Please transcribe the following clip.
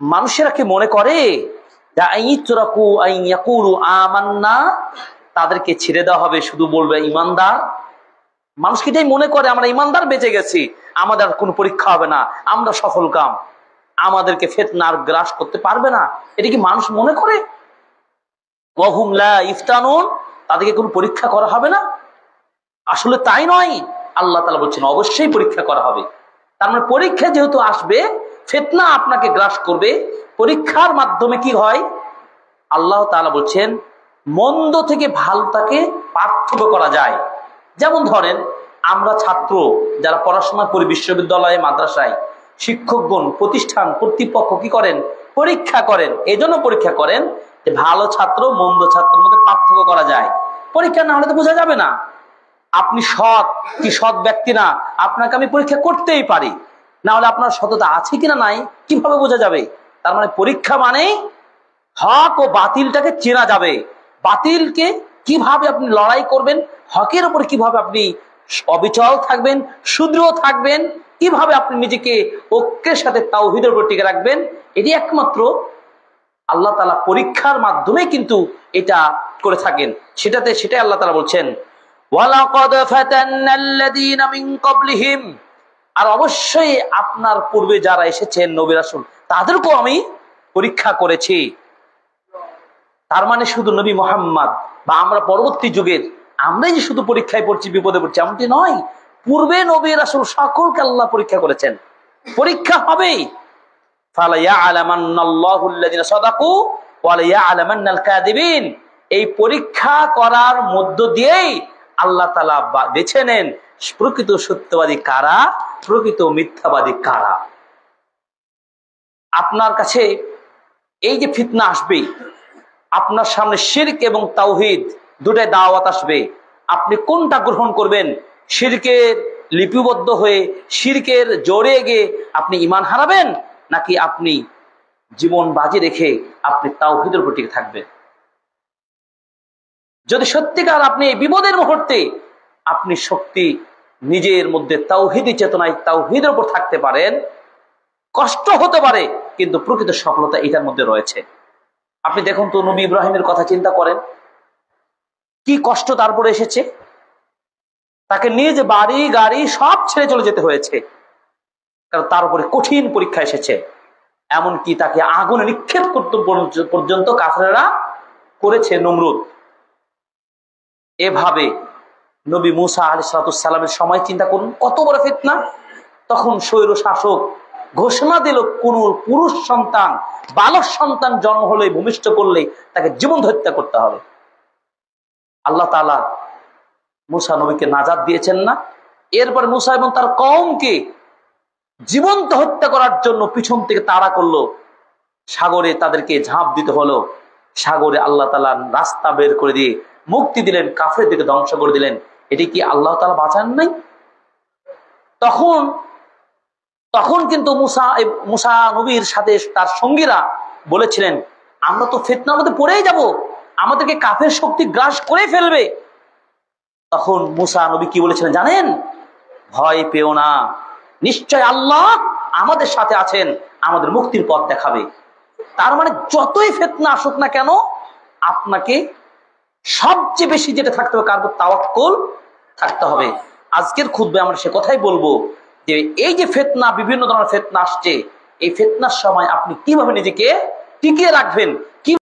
মানুষেরা কি মনে করে তাদেরকে ছেড়ে দেওয়া হবে, শুধু বলবে ইমানদার? মানুষ কি এটাই মনে করে আমরা ইমানদার বেঁচে গেছি, আমাদের কোনো পরীক্ষা হবে না, আমরা সফল কাম, আমাদেরকে ফিতনার গ্রাস করতে পারবে না? এটা কি মানুষ মনে করে? ওয়াহুম লা ইফতানুন, তাদেরকে কোনো পরীক্ষা করা হবে না? আসলে তাই নয়। আল্লাহ তাআলা বলছেন অবশ্যই পরীক্ষা করা হবে। তার মানে পরীক্ষা যেহেতু আসবে, ফিতনা আপনাকে গ্রাস করবে, পরীক্ষার মাধ্যমে কি হয়? আল্লাহ তাআলা বলছেন মন্দ থেকে ভালোটাকে পার্থক্য করা যায়। যেমন ধরেন আমরা ছাত্র যারা পড়াশোনা করি বিশ্ববিদ্যালয়ে, মাদ্রাসায়, শিক্ষকগণ, প্রতিষ্ঠান কর্তৃপক্ষ কি করেন? পরীক্ষা করেন। এই জন্য পরীক্ষা করেন যে ভালো ছাত্র মন্দ ছাত্রের মধ্যে পার্থক্য করা যায়। পরীক্ষা না হলে তো বোঝা যাবে না আপনি সৎ কি সৎ ব্যক্তি না, আপনাকে আমি পরীক্ষা করতেই পারি, না হলে আপনার সততা আছে কিনা নাই কিভাবে বোঝা যাবে? তার মানে পরীক্ষা মানে হক ও বাতিলটাকে চেনা যাবে। বাতিলকে কিভাবে আপনি লড়াই করবেন, হকের উপর কিভাবে আপনি অবিচল থাকবেন, সুদৃঢ় থাকবেন, কিভাবে আপনি নিজেকে ঐক্যের সাথে তাওহীদের উপর টিকে রাখবেন, এটি একমাত্র আল্লাহ তাআলা পরীক্ষার মাধ্যমে কিন্তু এটা করে থাকেন। সেটাই আল্লাহ তাআলা বলছেন ওয়ালাকাদ ফাতান্নাল্লাযীনা মিন ক্বাবলিহিম, আর অবশ্যই আপনার পূর্বে যারা এসেছেন নবী রাসূল তাদেরকেও আমি পরীক্ষা করেছি। তার মানে শুধু নবী মুহাম্মদ বা আমরা পরবর্তী যুগের আমরাই যে শুধু পরীক্ষায় পড়ছি, বিপদে পড়ছি, এমনটি নয়। পূর্বে নবী রাসূল সকলকে আল্লাহ পরীক্ষা করেছেন, পরীক্ষা হবেই। ফালা ইয়ালামান্নাল্লাহু আল্লাযীনা সাদাকু ওয়া লা ইয়ালামান্নাল কাযিবিন, এই পরীক্ষা করার মধ্য দিয়েই আল্লাহ তাআলা বেছে নেন প্রকৃত সত্যবাদী কারা, প্রকৃত মিথ্যাবাদী কারা। আপনার কাছে এই যে ফিতনা আসবে, আপনার সামনে শিরক এবং তাওহীদ দুটাই দাওয়াত আসবে, আপনি কোনটা গ্রহণ করবেন? শিরকের লিপিবদ্ধ হয়ে শিরকের জড়িয়ে গিয়ে আপনি ঈমান হারাবেন, নাকি আপনি জীবন বাজি রেখে আপনি তাওহীদের উপর টিকে থাকবেন? যদি সত্যিকার আপনি বিপদের মুহূর্তে আপনি শক্তি নিজের মধ্যে তাওহীদি চেতনায় তাওহীদের উপর থাকতে পারেন, কষ্ট হতে পারে কিন্তু প্রকৃত সফলতা এটার মধ্যে রয়েছে। আপনি দেখুন তো নবী ইব্রাহিমের কথা চিন্তা করেন, কি কষ্ট তারপরে এসেছে, তাকে নিয়ে যে বাড়ি গাড়ি সব ছেড়ে চলে যেতে হয়েছে, কারণ তার উপরে কঠিন পরীক্ষা এসেছে। এমনকি তাকে আগুনে নিক্ষেপ করতে পর্যন্ত কাফেররা করেছে নমরুদ। এভাবে নবী মুসা আলাইহিস সালামের সময় চিন্তা করুন, কত বড় ফিতনা। তখন স্বৈর শাসক ঘোষণা দিল কোন পুরুষ সন্তান বালক সন্তান জন্ম হলে ভূমিষ্ঠ করলে তাকে জীবন হত্যা করতে হবে। আল্লাহ তাআলা মুসা নবীকে নাজাত দিয়েছেন না? এরপর মুসা এবং তার কওমকে জীবন্ত হত্যা করার জন্য পিছন থেকে তাড়া করলো, সাগরে তাদেরকে ঝাঁপ দিতে হলো। সাগরে আল্লাহ তাআলা রাস্তা বের করে দিয়ে মুক্তি দিলেন, কাফেরদেরকে ধ্বংস করে দিলেন। এটি কি আল্লাহ তাআলা বাঁচান নাই? তখন কিন্তু মুসা নবীর সাথে তার সঙ্গীরা বলেছিলেন আমরা তো ফিতনার মধ্যে পড়েই যাব, আমাদেরকে কাফের শক্তি গ্রাস করে ফেলবে। তখন মুসা নবী কি বলেছিলেন জানেন? ভয় পেও না, নিশ্চয় আল্লাহ আমাদের সাথে আছেন, আমাদের মুক্তির পথ দেখাবে। তার মানে যতই ফিতনা আসুক না কেন, আপনাকে সবচেয়ে বেশি যেটা থাকতে হবে কার উপর? তাওয়াক্কুল থাকতে হবে। আজকের খুতবায় আমরা সে কথাই বলবো যে এই যে ফিতনা, বিভিন্ন ধরনের ফিতনা আসছে, এই ফিতনার সময় আপনি কিভাবে নিজেকে টিকিয়ে রাখবেন,